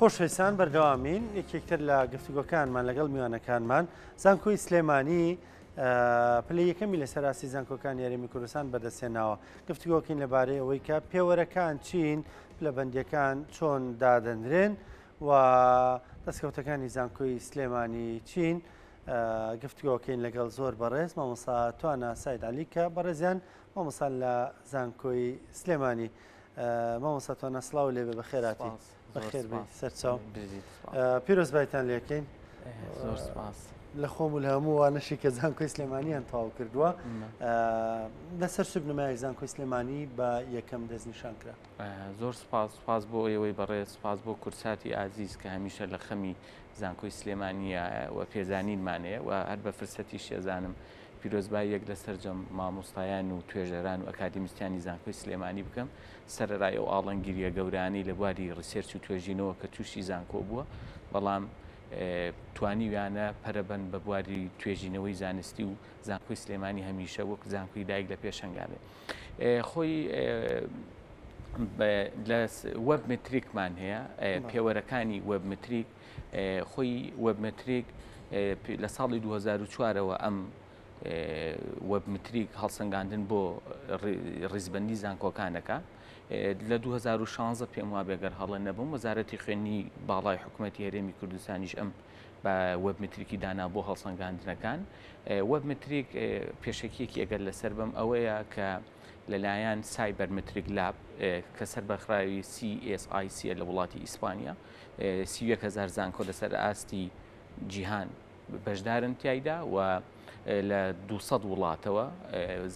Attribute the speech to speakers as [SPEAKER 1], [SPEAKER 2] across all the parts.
[SPEAKER 1] خۆشەویستان بەردەوامین یەکێکتر لە گفتوگۆکانمان لەگەڵ میوانەکانمان زانکۆی سلێمانی پلە یەکەمی لە سەراسی زانکۆکان یاریمی کوردستان بەدەستێناوە. گفتوگۆکین لەبارەی ئەوەی کە پێوەرەکان چین لە بەندیەکان چۆن دادەنرێن و دەستکەوتەکانی زانکۆی سلێمانی چین. گفتوگۆکەین لەگەڵ زۆر بەڕێز مامۆستا توانە ساید عەلی کە بەڕێزیان مامۆستا لە زانکۆی سلێمانی. مامۆستا توانە سڵاو لێبێ بەخێراتی. بەخێر بێ سەرچاو پیرۆزبایتان لێکەین.
[SPEAKER 2] زۆر سپاس
[SPEAKER 1] لە خۆم و لە هەموو وانەشی کە زانکۆی سلێمانیان تەواو کردووە. لەسەر چ بنەمایەک زانکۆی سلێمانی بە یەکەم دەستنیشانکرا؟
[SPEAKER 2] زۆر سپاس بۆ ئێوەی بەڕێز، سپاس بۆ کورساتی ئازیز کە هەمیشە لە خەمی زانکۆی سلێمانیە و پێزانینمانەیە و هەر بە فرسەتی شێزانم پیرۆزبای یەک لە سەرجەم مامۆستایان و توێژەران و ئەکادمیستانی زانکۆی سلێمانی بکەم سەرەڕای ئەو ئاڵنگیریە گەورانەی لە بواری ڕیسێرچ و توێژینەوە کە تووشی زانکۆ بووە، بەڵام توانیویانە پەرەبەن بە بواری توێژینەوەی زانستی و زانکۆی سلێمانی هەمیشە وەک زانکۆی دایک لە پێشەنگابێ. خۆی لە وەبمتریکمان هەیە، پێوەرەکانی وەبمتریک. خۆی وەبمتریک لە ساڵی 2004ەوە ئەم وەبمتریک هەڵسەنگاندن بۆ ڕیزبەندی زانکۆکانەکە. لە 2016 پێم وا بێگەر هەڵە نەبووم وەزارەتی خوێنی باڵای حکوومەتی هەرێمی کوردستانیش ئەم بە وەبمتریکی دانا بۆ هەڵسەنگاندنەکان. وەبمتریک پێشەکیەکی ئەگەر لەسەر بم ئەوەیە کە لەلایەن سایبەرمتریک لاب کە سەربەخراوی CSIC لە وڵاتی ئیسپانیا 31,000 زانکۆ لەسەر ئاستی جیهان بەشدارن تایدا و لە 200 وڵاتەوە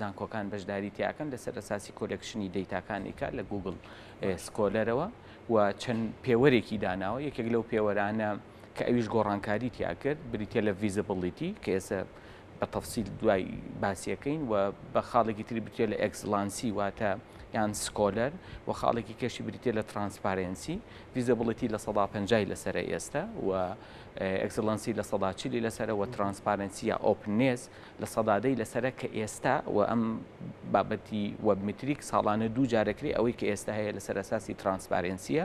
[SPEAKER 2] زانکۆکان بەشداری تیاکەن لەسەر ئەساسی کۆلێکشنی دەیتاکانیکە لە گوگل سکۆلەرەوە و چەند پێوەرێکی داناوە. یەکێک لەو پێوەرانە کە ئەویش گۆڕانکاری تیا کرد بریتە لە ڤیزیبڵیتی کە ئێستا بە تەفسیل دوای باسیەکەین و بە خاڵێکی تری بریتە لە ئەکسلانسی واتە یان سکۆلەر و خاڵێکی کەشی بریتە لە ترانسپارێنسی. ڤیزیبڵیتی لە 150 لەسرە ئێستا و ئەکسلانسی لە 140 لەسرە و ترانسپارێنسی یا ئۆپنێز لە 110 لەسرە کە ئێستا و ئەم بابەتی وەبمتریک ساڵانە دوو جارەکرێ ئەوەی کە ئێستا هەیە لەسەر ئەساسی ترانسپارێنسیە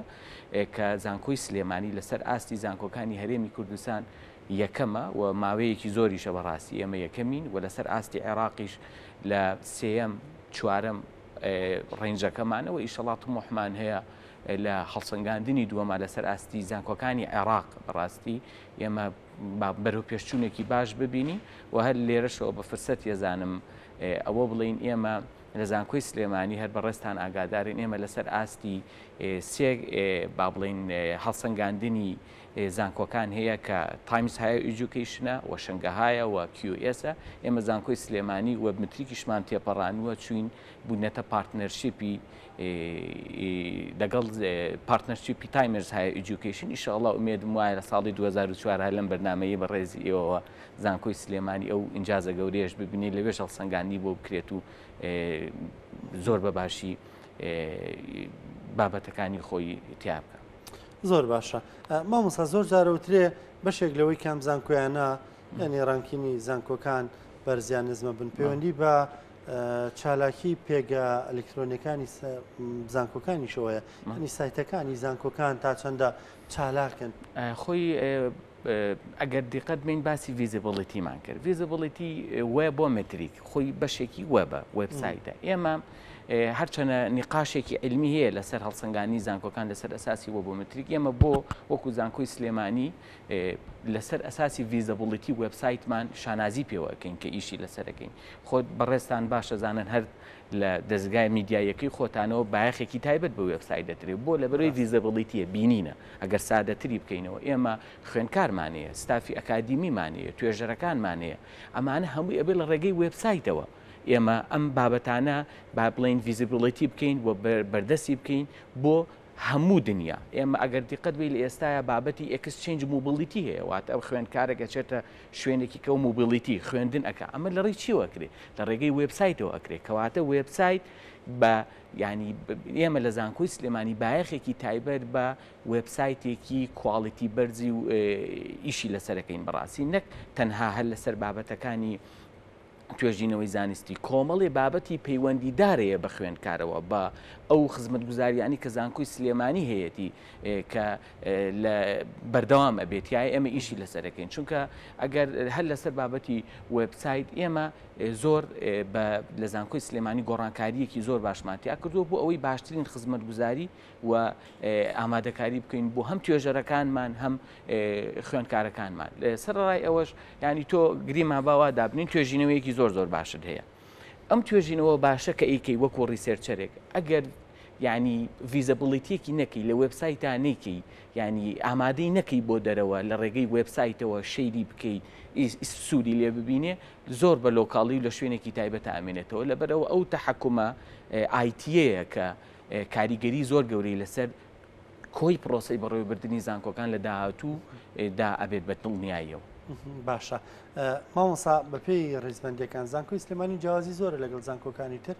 [SPEAKER 2] کە زانکۆی سلێمانی لەسەر ئاستی زانکۆکانی هەرێمی کوردستان یەکەمە و ماوەیەکی زۆریشە بەڕاستی ئێمە یەکەمین و لەسەر ئاستی عێراقیش لە سێەم چوارەم ڕێنجەکەمانەوە ئیشەڵات موحمان هەیە لە هەڵسەنگاندنی دووەمە لەسەر ئاستی زانکۆکانی عێراق. بەڕاستی ئێمە بەرەو پێشچوونێکی باش ببینی و هەر لێرەشەوە بە فرسەت ێزانم ئەوە بڵین ئێمە لە زانکۆی سلێمانی هەر بەڕێستان ئاگادارین ئێمە لەسەر ئاستی سێ با بڵین هەڵسەنگاندنی زانکۆکان هەیە کە تایمز هایە ئیجوکیشنە و شەنگەهایە و QSە. ئێمە زانکۆی سلێمانی وەبمتریکیشمان تێپەڕانووە چوین بوونەتە پارتنەرشیپی لەگەڵ پارتنەرشیپی تایمز هایە ئیجوکیشن. ئیشەڵڵا ئومێدم وایە لە ساڵی 2004 لەم بەرنامەیە بەڕێزی ئێوەوە زانکۆی سلێمانی ئەو ئینجازە گەورەیەش ببینی لەوێش هەڵسەنگاندنی بۆ بکرێت و زۆر بەباشی بابەتەکانی خۆی تیا بکە.
[SPEAKER 1] زۆر باشە. مامۆستا زۆر جارەوترێ بەشێک لەوەی کام زانکۆیانە یعنی ڕانکینی زانکۆکان بەرزیان نزمە بن پەیوەندی بە چالاکی پێگە ئەلکترۆنیەکانی زانکۆکانی شەوەیە، ینی سایتەکانی زانکۆکان تا چەندە چالاکن.
[SPEAKER 2] خۆی ئەگەر دیقەت بین باسی ڤیزیبڵیتیمان کرد. ڤیزیبڵیتی وێب بۆ متریک خۆی بەشێکی وێبە وێبسایتە. ئێمە هەرچەنە نیقاشێکی علمی هەیە لەسەر هەڵسەنگانی زانکۆکان لەسەر ئەساسی وەبۆمتریک ئێمە بۆ وەکو زانکۆی سلێمانی لەسەر ئەساسی ڤیزیبڵیتی وێبسایتمان شانازی پێوەکەین کە ئیشی لەسەرەکەین. خۆت بەڕێستان باشە زانن هەر لە دەستگای میدیایەکەی خۆتانەوە بایەخێکی تایبەت بە وێبسایت دەترێت بۆ لە بەرەوەی ڤیزیبڵیتیە بینینە. ئەگەر سادەتری بکەینەوە ئێمە خوێندکارمانەیە، ستافی ئەکادیمیمانەیە، توێژەرەکانمانەیە، ئەمانە هەمووی ئەبێ لە ڕێگەی وێبسایتەوە. ئێمە ئەم بابەتانە با بڵین ڤیزیبڵیتی بکەین و بەردەستی بکەین بۆ هەموو دنیا. ئێمە ئەگەر دیقەت بێ لە ئێستاە بابەتی ئەکسچێنج موبیلیتی هەیە، واتە ئەو خوێندکارێکە چێتە شوێنێکی کە و موبیلیتی خوێندن ئەکا. ئەمە لە ڕێی چیوە ئەکرێ؟ لە ڕێگەی وێبسایتەوە ئەکرێ، کەواتە وێبسایت بە ینی ئێمە لە زانکۆی سلێمانی بایەخێکی تایبەت بە وێبسایتێکی کواڵیتی بەرزی و ئیشی لەسەرەکەین بەڕاستی نەک تەنها هەر لەسەر بابەتەکانی توێژینەوەی زانستی کۆمەڵێ بابەتی پەیوەندیدارەیە بە خوێندکارەوە بە ئەو خزمەتگوزاریانی کە زانکۆی سلێمانی هەیەی کە لە بەردەوام ئەبێتیای ئێمە ئیشی لەسەرەکەین چونکە ئەگەر هەر لەسەر بابەتی وبسایت ئێمە زۆر لە زانکۆی سلێمانی گۆڕانکاریەکی زۆر باشماتیا کردووە بۆ ئەوەی باشترین خزمەتگوزاری و ئامادەکاری بکەین بۆ هەم توێژەرەکانمان هەم خوێندکارەکانمان سەرڕای ئەوەش ینی تۆ گریما باوا دابنین توێژینەوەیەکی زۆر باشت هەیە ئەم توێژینەوە باشە کە ئیکەی وەکو ڕیسێرچەرێک ئەگەر ینی ڤیزەبڵیتیەکی نەکەی لە وبسایتە نەیکەی ینی ئامادەی نەکەی بۆ دەرەوە لە ڕێگەی وبسایتەوە شەیری بکەی سوودی لێ ببینێ زۆر بە لۆکاڵی و لە شوێنێکی تایبەت ئامێنێتەوە لەبەرەوە ئەو تەحکومە ئایتیەیە کە کاریگەری زۆر گەورەی لەسەر کۆی پرۆسی بەڕێوەبردننی زانکۆکان لە داهاتوو دا ئەبێت بە دڵنیاییەوە.
[SPEAKER 1] باشە مامۆسا بەپێی ڕێزبەندەکان زانکۆی سلێمانی جیاوازی زۆرە لەگەڵ زانکۆکانی تر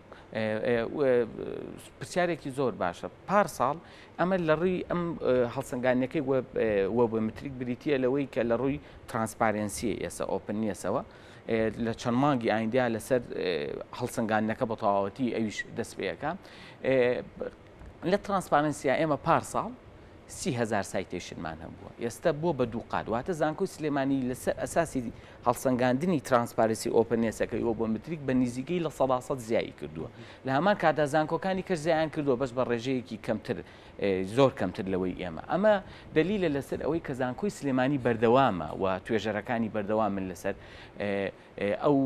[SPEAKER 2] پرسیارێکی زۆر باشە پارساڵ ئەمە لە ڕووی ئەم هەڵسەنگانیەکەی وەبمتریک بریتە لەوەی کە لە ڕووی ترانسپارنسی ئێستا ئۆپنیەسەوە لە چەند مانگی ئایندیا لەسەر هەڵسەنگانەکە بە تەواوەتی ئەویش دەست پێەکە لە ترانسپارنسیا ئێمە پارساڵ 30,000 سایتێشنمان هەبووە ئێستا بۆ بە دوو قات واتە زانکۆی سلێمانی لەسەر ئەساسی هەڵسەنگاندنی ترانسپارسی ئۆپنێسەکەی وەبمتریک بە نزیکەی لە 100% زیایی کردووە لە هەمان کاتا زانکۆکانی کەس زیان کردووە بەش بە ڕێژەیەکی کەمتر زۆر کەمتر لەوەی ئێمە ئەمە دلیلە لەسەر ئەوەی کە زانکۆی سلێمانی بەردەوامە و توێژەرەکانی بەردەوامن لەسەر ئەو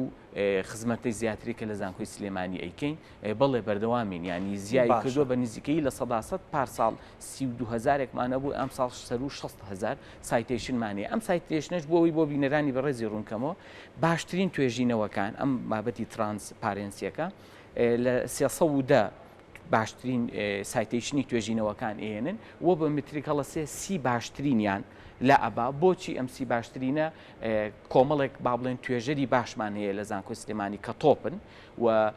[SPEAKER 2] خزمەتەی زیاتری کە لە زانکۆی سلێمانی ئەیکەین بەڵێ بەردەوامین ینی زیایی کردووە بە نزیکەی لە 100% پارساڵ 32,000مان هەبوو ئەم ساڵ 60,000 سایتێشنمانێ ئەم سایتێشنش بۆەوەی بۆ بینەرانی بەڕێزی ڕوونکەمەوە باشترین توێژینەوەکان ئەم بابەتی ترانسپارنسیەکە لە 310 باشترین سایتێشنی توێژینەوەکان ئێنن وە بە متریکەڵە سی باشترینیان لە ئەبا بۆچی ئەم سی باشترینە کۆمەڵێک با بڵێن توێژەری باشمان هەیە لە زانکۆی سلێمانی کە تۆپن و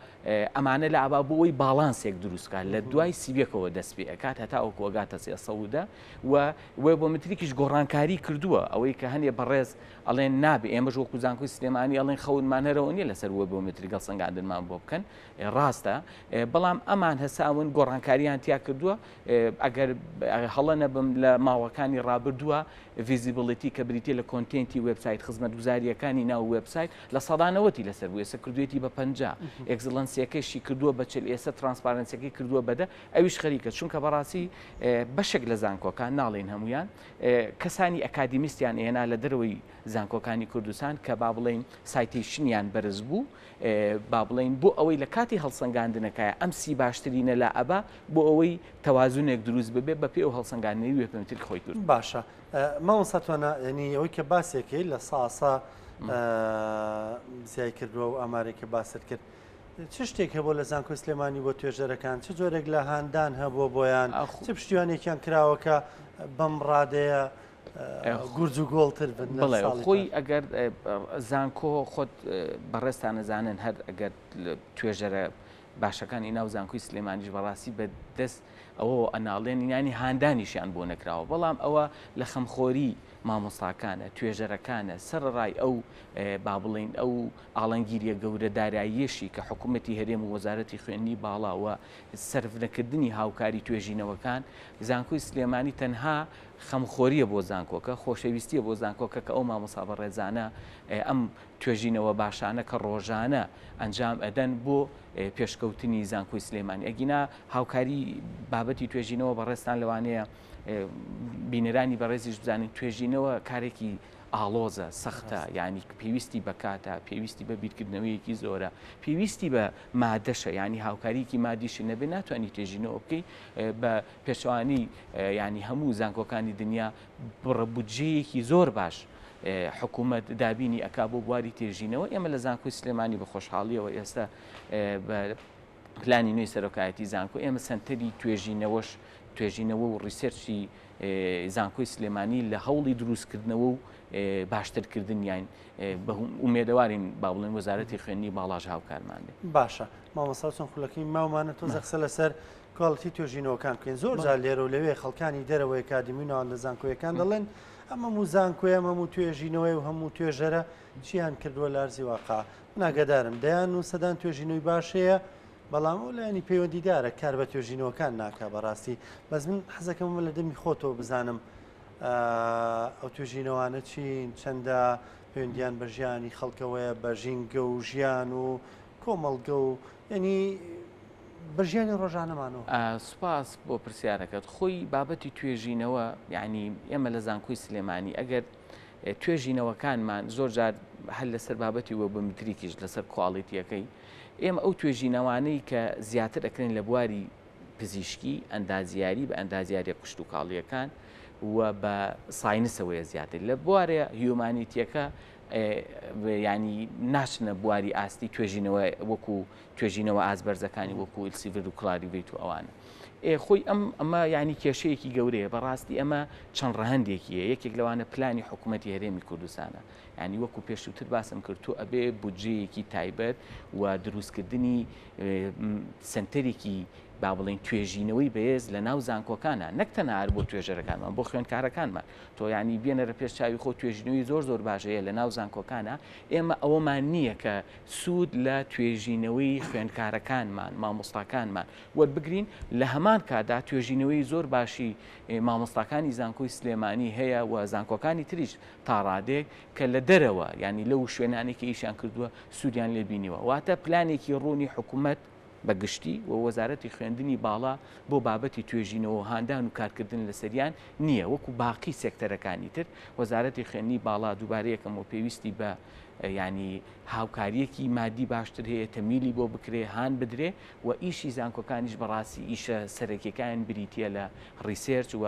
[SPEAKER 2] ئەمانە لە ئەبا بۆەوەی باڵانسێک دروستکات لە دوای سیبێکەوە دەست پێ ئەکات هەتا ئەو کۆگاتە 310 و وێ بۆ متریکیش گۆڕانکاری کردووە ئەوەی کە هەنێ بەڕێز ئەڵێن نابێ ئێمەش وەکو زانکۆی سلێمانی ئەڵێن خەونمان هەرەوە نیە لەسەر وێ بۆ متریکە سەنگاندنمان بۆ بکەن ڕاستە بەڵام ئەمان هەساون گۆڕانکاریان تیا کردووە ئەگەر هەڵە نەبم لە ماوەکانی ڕابردووە ڤیزیبڵیتی کە بریتە لە کۆنتێنتی وبسایت خزمەتگوزاریەکانی ناو وبسایت لە سەدانەوەتی لەسەر بوو ئێستا کردوێتی بە 50 ئێکزلەنسیەکەشی کردووە بە 40 ئێستا ترانسپارنسیەکەی کردووە بەدە ئەویش خەریکە چونکە بەڕاستی بەشێک لە زانکۆکان ناڵێن هەمویان کەسانی ئەکادیمیستیان ئێنا لە دەرەوەی زانکۆکانی کوردستان کە با بڵێن سایتێشنیان بەرز بوو با بڵێن بۆ ئەوەی لە کاتی هەڵسەنگاندنەکەیە ئەم سی باشترینە لە ئەبا بۆ ئەوەی تەوازونێک دروست ببێت بە پێ و هەڵسەنگاندنەوەی وێپمتر خۆی کرد
[SPEAKER 1] باشە مامۆستاتوانە ینی ئەوەی کە باسێکی لە ساسا زیای کردووە و ئامارێکە باست کرد چ شتێک هەبوو لە زانکۆی سلێمانی بۆ توێژەرەکان چ جۆرێک لە هاندان هەبووە بۆیان چ پشتیوانێکیان کراوەکە بەم ڕادەیە گورج و گۆڵتر بن
[SPEAKER 2] بڵێ خۆی ئەگەر زانکۆ خۆت بەڕێستان نەزانن هەر ئەگەر توێژەرە باشەکانی ناو زانکۆی سلێمانیش بەڕاستی بە دەست ئەوە ئەناڵێن ینی هاندانیشیان بۆ نەکراوە بەڵام ئەوە لە خەمخۆری مامۆستاکانە توێژەرەکانە سەرڕای ئەو با بڵێن ئەو ئاڵنگیریە گەورە داراییەشی کە حکوومەتی هەرێم و وەزارەتی خوێندنی باڵاوە سەرفنەکردنی هاوکاری توێژینەوەکان زانکۆی سلێمانی تەنها خەمخۆریە بۆ زانکۆکە خۆشەویستیە بۆ زانکۆکە کە ئەو مامۆستا بەڕێزانە ئەم توێژینەوە باشانە کە ڕۆژانە ئەنجام ئەدەن بۆ پێشکەوتنی زانکۆی سلێمانی ئەگینا هاوکاری بابەتی توێژینەوە بەڕێستان لەوانەیە بینەرانی بەڕێزیش بزانین توێژینەوە کارێکی ئاڵۆزە سەختە ینی پێویستی بەکاتە پێویستی بە بیرکردنەوەیەکی زۆرە پێویستی بە مادەشە ینی هاوکاریکی مادیشی نەبێ ناتوانانی توێژینەوە بکەی بە پێشوانی ینی هەموو زانکۆکانی دنیا بڕەبودجەیەکی زۆر باش حکوومەت دابینی ئەکا بۆ بواری تێژینەوە ئێمە لە زانکۆی سلێمانی بە خۆشحاڵیەوە ئێستا پلانی نوێی سەرۆکایەتی زانکۆ ئێمە سنتەری توێژینەوە و ڕیسێرچی زانکۆی سلێمانی لە هەوڵی دروستکردنەوە و باشترکردنیان ئومێدەوارین با بڵێن وەزارەتی خوێندنی باڵاژ هاوکارمان بێ
[SPEAKER 1] باشە مامۆستا چۆن خولەکەی ماومانە تۆ زەخسە لەسەر کاڵەتی توێژینەوەکان بکەین زۆر جار لێرە و لەوێ خەڵکانی دەرەوەی کادمیونەوە لە زانکۆیەکان دەڵێن ئەمە هەموو زانکۆیە هەموو توێژینەوەی و هەموو توێژەرە چیان کردووە لارزی واقع ناگەدارم دەیان و سەدان توێژینەوەی باشەیە بەڵام ئەو لایەنی پەیوەندیدارە کار بە توێژینەوەکان ناکا بەڕاستی بەس من حەزەکەم لە دەمی خۆتەوە بزانم ئەو توێژینەوانە چین چەندە پەیوەندیان بە ژیانی خەڵکەوەیە بە ژینگە و ژیان و کۆمەڵگە و ینی بە ژیانی ڕۆژانەمانەوە.
[SPEAKER 2] سوپاس بۆ پرسیارەکەت خۆی بابەتی توێژینەوە یعنی ئێمە لە زانکۆی سلێمانی ئەگەر توێژینەوەکانمان زۆر جار هەل لەسەر بابەتی وە بە متریکیش لەسەر کواڵیتیەکەی ئێمە ئەو توێژینەوانەی کە زیاتر ئەکرێن لە بواری پزیشکی ئەندازیاری بە ئەندازیاری قشت و کاڵیەکان و بە ساینسەوەیە زیاتر لە بوارێ هیومانیتیەکە ینی ناچنە بواری ئاستی توێژینەوە وەکو توێژینەوە ئازبەرزەکانی وەکو ئیلسیڤر و کلاریڤیت و ئەوانە خۆی ئەمە ینی کێشەیەکی گەورەیە بەڕاستی ئەمە چەند ڕەهەندێکیە یەکێک لەوانە پلانی حکوومەتی هەرێمی کوردستانە ینی وەکو پێشووتر باسم کرد تۆ ئەبێ بودجەیەکی تایبەت و دروستکردنی سنتەرێکی با بڵێن توێژینەوەی بەهێز لە ناو زانکۆکانە نەک تەنها هەر بۆ توێژەرەکانمان بۆ خوێندکارەکانمان تۆ ینی بێنەرە پێش چاوی خۆ توێژینەوەی زۆر باشەیە لە ناو زانکۆکانە ئێمە ئەوەمان نییە کە سوود لە توێژینەوەی خوێندکارەکانمان مامۆستاکانمان وەربگرین لە هەمان کادا توێژینەوەی زۆر باشی مامۆستاکانی زانکۆی سلێمانی هەیە و زانکۆکانی تریش تا ڕادێک کە لە دەرەوە ینی لەو شوێنانی کە ئیشان کردووە سوودیان لێبینیوە واتە پلانێکی ڕوونی حکوومەت بەگشتی و وەزارەتی خوێندنی باڵا بۆ بابەتی توێژینەوە هاندان و کارکردن لە سەریان نییە وەکو باقی سێکتەرەکانی تر وەزارەتی خوێندنی باڵا دووبارەیەکەم و پێویستی بە ینی هاوکاریەکی مادی باشتر هەیە تەمیلی بۆ بکرێ هاان بدرێ و ئیشی زانکۆکانیش بەڕاستی ئیشە سەرەکیەکان بریتە لە ڕیسێرچ و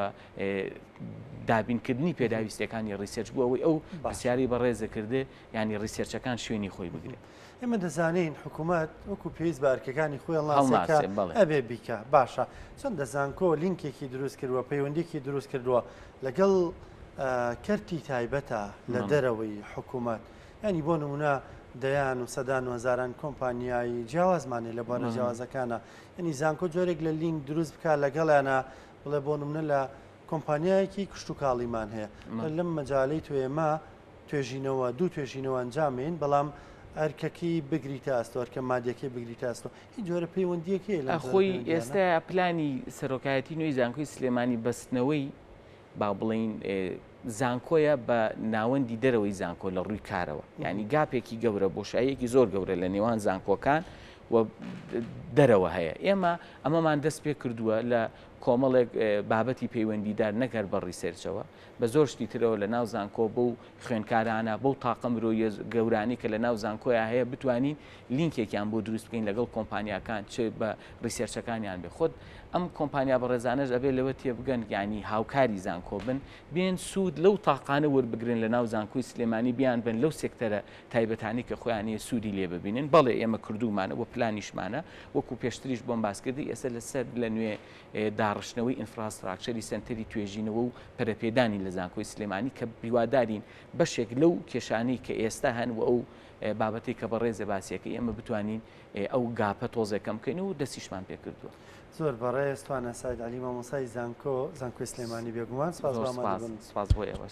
[SPEAKER 2] دابینکردنی پێداویستەکانی ڕیسێرچ بووە ئەوەی ئەو پرسیاری بەڕێزەکردێ ینی ڕیسێرچەکان شوێنی خۆی بگرێت.
[SPEAKER 1] ئێمە دەزانین حکوومەت وەکو پێویست بارکەکانی خۆی هەڵناسێکە ئەبێ بیکە باشە چۆن دەزانکۆ لینکێکی دروست کردووە پەیوەندێکی دروست کردووە لەگەڵ کەرتی تایبەتە لە دەرەوەی حکوومەت ینی بۆ نمونە دەیان و سەدان و هەزاران کۆمپانیایی جیاوازمانێ لە بۆنە جیاوازەکانە ینی زانکۆ جۆرێک لە لینک دروست بکە لەگەڵیانە بڵێ بۆ نمونە لە کۆمپانیایەکی کشت و کاڵیمان هەیە لەم مەجاالەی تو ئێمە توێژینەوە دوو توێژینەوە ئەنجامین بەڵام ئەرکەکەی بگریتە ئاستۆ ئەرکە مادیەکەی بگریتە ئاستۆ هیچ جۆرە پەیوەندیەکەی لە
[SPEAKER 2] خۆی ئێستا پلانی سەرۆکایەتی نوێی زانکۆی سلێمانی بەستنەوەی با بڵین زانکۆیە بە ناوەندی دەرەوەی زانکۆ لە ڕووی کارەوە ینی گاپێکی گەورە بۆشاییەکی زۆر گەورە لە نێوان زانکۆکان و دەرەوە هەیە ئێمە ئەمەمان دەست پێ کردووە لە کۆمەڵێک بابەتی پەیوەندیدار نەکەر بە ڕیسێرچەوە بە زۆر شتی ترەوە لە ناو زانکۆ بەو خوێندکارانە بەو تاقە مرۆیە گەورانی کە لە ناو زانکۆیە هەیە بتوانین لینکێکیان بۆ دروست بکەین لەگەڵ کۆمپانیاکان چ بە ڕیسێرچەکانیان بێ خۆت ئەم کۆمپانیا بەڕێزانەش ئەبێ لەوە تێبگەن ینی هاوکاری زانکۆ بن بێن سوود لەو تاقانە وەربگرن لە ناو زانکۆی سلێمانی بیان بن لەو سێکتەرە تایبەتانی کە خۆیانەیە سوودی لێ ببینن بەڵێ ئێمە کردومانە بۆ پلانیشمانە وەکو پێشتریش بۆم باسکردی ئێستا لەسەر لە نوێ داڕشتنەوەی ئینفراستراکچەری سنتەری توێژینەوە و پەرەپێدانی لە زانکۆی سلێمانی کە هیوادارین بەشێک لەو کێشانەی کە ئێستا هەن و ئەو بابەتی کە بە ڕێزە باسیەکە ئێمە بتوانین ئەو گاپە تۆزەکەم بکەین و دەستیشمان پێ کردووە.
[SPEAKER 1] زۆر بەڕێز توانە ساید علی مامۆسای زانکۆی سلێمانی بێگومان سپاس
[SPEAKER 2] بۆ ئێوە.